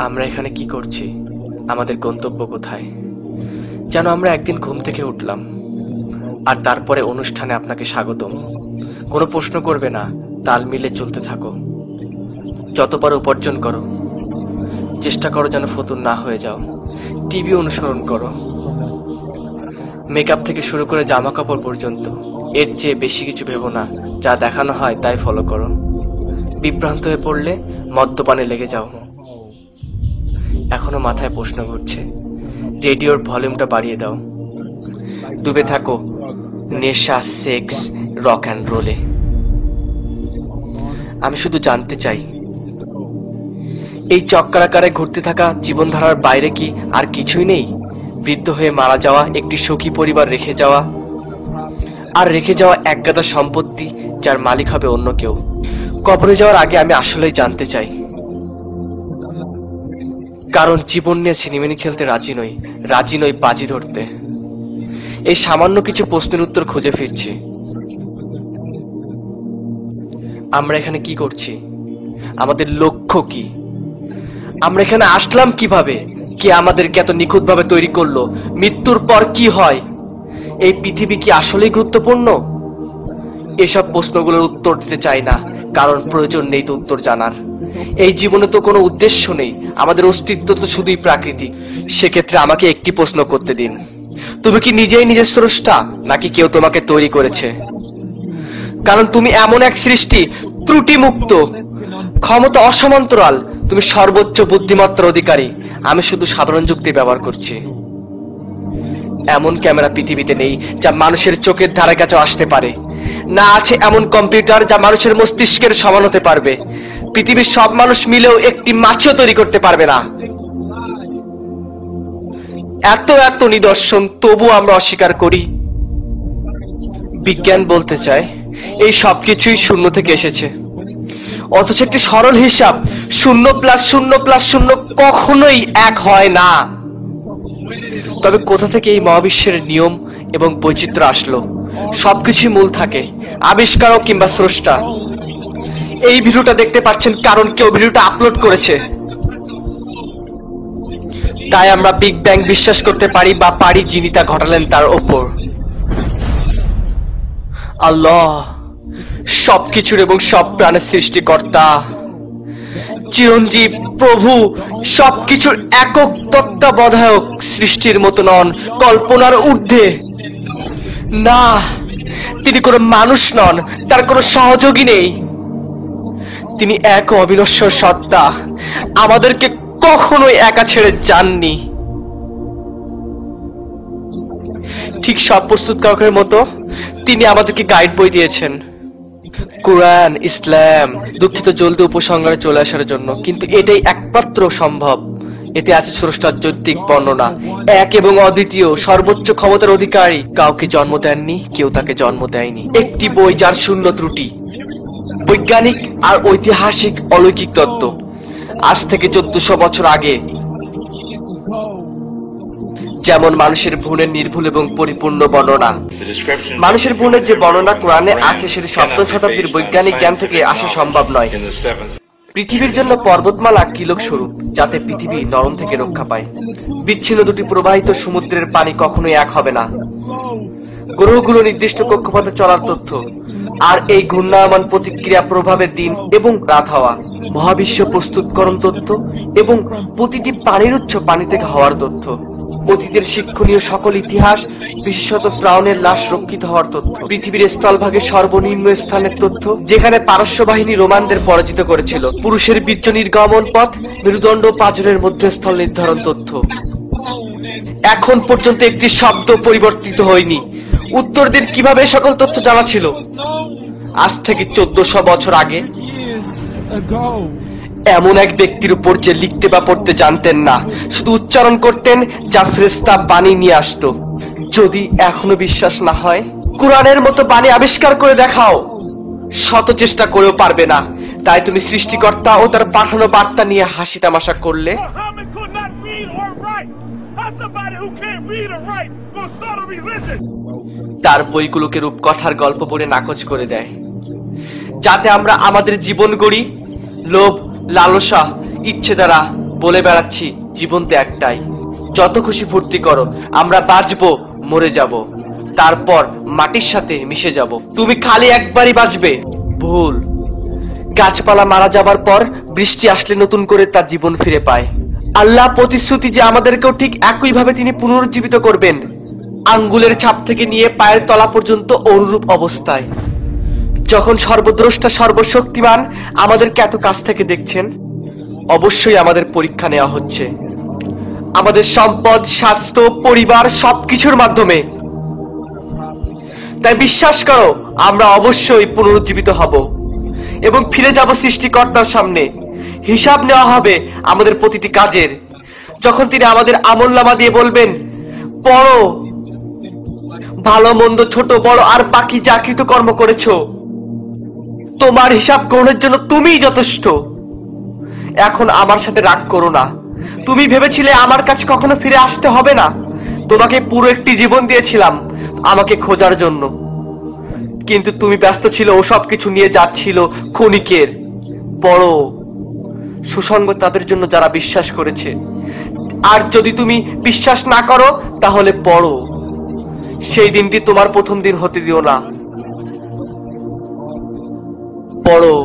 আমরা এখানে কি করছি? আমাদের গন্তব্য কোথায়? যেন আমরা একদিন ঘুম থেকে উঠলাম আর তারপরে অনুষ্ঠানে আপনাকে স্বাগতম। কোনো প্রশ্ন করবে না, তাল মিলে চলতে থাকো। যত পারো উপার্জন করো, চেষ্টা করো যেন ফতুর না হয়ে যাও। টিভি অনুসরণ করো, মেকআপ থেকে শুরু করে জামা কাপড় পর্যন্ত। এর চেয়ে বেশি কিছু ভেবো না, যা দেখানো হয় তাই ফলো করো। বিভ্রান্ত হয়ে পড়লে মদ্যপানে লেগে যাও। এখনো মাথায় প্রশ্ন ঘুরছে, রেডিওর ভলিউমটা বাড়িয়ে দাও। ডুবে থাকো নেশা, সেক্স, রক অ্যান্ড রোলে। আমি শুধু জানতে চাই, এই চক্রাকারে ঘুরতে থাকা জীবনধারার বাইরে কি আর কিছুই নেই? বৃদ্ধ হয়ে মারা যাওয়া, একটি সুখী পরিবার রেখে যাওয়া, আর রেখে যাওয়া একগাদা সম্পত্তি যার মালিক হবে অন্য কেউ। কবরে যাওয়ার আগে আমি আসলেই জানতে চাই, কারণ জীবন নিয়ে সিনেমিনি খেলতে রাজি নই বাজি ধরতে। এই সামান্য কিছু প্রশ্নের উত্তর খুঁজে ফিরছি। আমরা এখানে কি করছি? আমাদের লক্ষ্য কি? আমরা এখানে আসলাম কিভাবে? কে আমাদেরকে এত নিখুঁতভাবে তৈরি করলো? মৃত্যুর পর কি হয়? এই পৃথিবী কি আসলেই গুরুত্বপূর্ণ? এসব প্রশ্নগুলোর উত্তর দিতে চাই না, কারণ প্রয়োজন নেই তো উত্তর জানার। এই জীবনে তো কোনো উদ্দেশ্য নেই, আমাদের অস্তিত্ব তো শুধুই প্রাকৃতিক। সেক্ষেত্রে আমাকে একটি প্রশ্ন করতে দিন, তুমি কি নিজেই নিজের স্রষ্টা, নাকি কেউ তোমাকে তৈরি করেছে? কারণ তুমি এমন এক সৃষ্টি, ত্রুটি মুক্ত, ক্ষমতা অসমান্তরাল। তুমি সর্বোচ্চ বুদ্ধিমত্তার অধিকারী। আমি শুধু সাধারণ যুক্তি ব্যবহার করছি। এমন ক্যামেরা পৃথিবীতে নেই যা মানুষের চোখের ধারে কাছে আসতে পারে। না আছে এমন কম্পিউটার যা মানুষের মস্তিষ্কের সমান হতে পারবে। পৃথিবীর সব মানুষ মিলেও একটি মাছিও তৈরি করতে পারবে না। এত নিদর্শন, তবু আমরা অস্বীকার করি। বিজ্ঞান বলতে চায় এই সবকিছুই শূন্য থেকে এসেছে, অথচ একটি সরল হিসাব 0+0+0 কখনোই 1 হয় না। তবে কোথা থেকে এই মহাবিশ্বের নিয়ম এবং বৈচিত্র্য আসলো? সবকিছুই মূল থাকে, আবিষ্কারক কিংবা স্রষ্টা। এই ভিডিওটা দেখতে পাচ্ছেন কারণ কেউ ভিডিওটা আপলোড করেছে। তাই আমরা বিগ ব্যাং বিশ্বাস করতে পারি, বা পারি যিনি তা ঘটালেন তার ওপর। আল্লাহ সবকিছুর এবং সব প্রাণের সৃষ্টিকর্তা, চিরঞ্জীব, প্রভু, সবকিছুর একক তত্ত্বাবধায়ক। সৃষ্টির মতো নন, কল্পনার ঊর্ধ্বে। না, তিনি কোনো মানুষ নন, তার কোনো সহযোগী নেই। তিনি এক অবিনশ্বর সত্তা, আমাদেরকে কখনোই একা ছেড়ে যাননি। ঠিক সব প্রস্তুতকারকের মতো তিনি আমাদেরকে গাইড বই দিয়েছেন, কুরআন, ইসলাম। দুঃখিত জলদি উপসংহারে চলে আসার জন্য, কিন্তু এটাই একমাত্র সম্ভব। এতে আছে স্রষ্টার যৌক্তিক বর্ণনা, এক এবং অদ্বিতীয়, সর্বোচ্চ ক্ষমতার অধিকারী। কাউকে জন্ম দেননি, কেউ তাকে জন্ম দেয়নি। একটি বই যার শূন্য ত্রুটি, বৈজ্ঞানিক আর ঐতিহাসিক অলৌকিক তত্ত্ব। আজ থেকে 1400 বছর আগে যেমন মানুষের ভ্রূণের নির্ভুল এবং পরিপূর্ণ বর্ণনা, মানুষের ভ্রূণের যে বর্ণনা কোরআনে আছে সেটি 7ম শতাব্দীর বৈজ্ঞানিক জ্ঞান থেকে আসা সম্ভব নয়। পৃথিবীর জন্য পর্বতমালা কিলক স্বরূপ, যাতে পৃথিবী নরম থেকে রক্ষা পায়। বিচ্ছিন্ন দুটি প্রবাহিত সমুদ্রের পানি কখনোই এক হবে না। গ্রহগুলো নির্দিষ্ট কক্ষপথে চলার তথ্য, আর এই ঘূর্ণায়মান প্রতিক্রিয়া প্রভাবের দিন এবং রাত হওয়া। মহাবিশ্ব প্রস্তুতকরণ তথ্য এবং প্রতিটি পানির উৎস পানি থেকে হওয়ার তথ্য। অতীতের শিক্ষণীয় সকল ইতিহাস, বিশেষত ফ্রাউনের লাশ রক্ষিত হওয়ার তথ্য। পৃথিবীর স্থলভাগে সর্বনিম্ন স্থানের তথ্য, যেখানে পারস্য বাহিনী রোমানদের পরাজিত করেছিল। পুরুষের বীর্য নির্গমন পথ, মেরুদণ্ড পাঁজরের মধ্যস্থল নির্ধারণ তথ্য। এখন পর্যন্ত একটি শব্দ পরিবর্তিত হয়নি। উত্তর দিন, কিভাবে সকল তথ্য জানা ছিল? আজ থেকে 1400 বছর আগে এমন এক ব্যক্তির উপর যে লিখতে বা পড়তে জানতেন না, শুধু উচ্চারণ করতেন, যা ফেরেশতা বাণী নিয়ে আসতো। যদি এখনো বিশ্বাস না হয়, কুরআনের মতো বাণী আবিষ্কার করে দেখাও। শত চেষ্টা করেও পারবে না। তাই তুমি সৃষ্টিকর্তা ও তার পাঠানো বার্তা নিয়ে হাসি তামাশা করলে। তার বইগুলোকে রূপকথার গল্প পড়ে নাকচ করে দেয়, যাতে আমরা আমাদের জীবন গড়ি লোভ, লালসা, ইচ্ছে দ্বারা। বলে বেড়াচ্ছি জীবন তো একটাই, যত খুশি ফুর্তি করো, আমরা বাঁচবো, মরে যাব, তারপর মাটির সাথে মিশে যাব। তুমি খালি একবারই বাঁচবে, ভুল। গাছপালা মারা যাবার পর বৃষ্টি আসলে নতুন করে তার জীবন ফিরে পায়। আল্লাহ প্রতিশ্রুতি যে আমাদেরকেও ঠিক একইভাবে তিনি পুনরুজ্জীবিত করবেন, আঙ্গুলের ছাপ থেকে নিয়ে পায়ের তলা পর্যন্ত অনুরূপ অবস্থায়। যখন সর্বদ্রষ্টা সর্বশক্তিমান আমাদেরকে এত কাছ থেকে দেখছেন, অবশ্যই আমাদের পরীক্ষা নেওয়া হচ্ছে, আমাদের সম্পদ, স্বাস্থ্য, পরিবার সবকিছুর মাধ্যমে। তাই বিশ্বাস করো, আমরা অবশ্যই পুনরুজ্জীবিত হব এবং ফিরে যাব সৃষ্টিকর্তার সামনে। হিসাব নেওয়া হবে আমাদের প্রতিটি কাজের। যখন তিনি আমাদের আমলনামা দিয়ে বলবেন, পড়ো, ভালো মন্দ, ছোট বড় আর বাকি যা কৃতকর্ম করেছো, তোমার হিসাব গ্রহণের জন্য তুমিই যথেষ্ট। এখন আমার সাথে রাগ করো না। তুমি ভেবেছিলে আমার কাছে কখনো ফিরে আসতে হবে না। তোমাকে পুরো একটি জীবন দিয়েছিলাম আমাকে খোঁজার জন্য, কিন্তু তুমি ব্যস্ত ছিল ওসব কিছু নিয়ে যাচ্ছিল ক্ষণিকের। পড়ো, সুসংগ তাদের জন্য যারা বিশ্বাস করেছে। আর যদি তুমি বিশ্বাস না করো তাহলে পড়ো, সেই দিনটি তোমার প্রথম দিন হতে দিও না। পড়ো।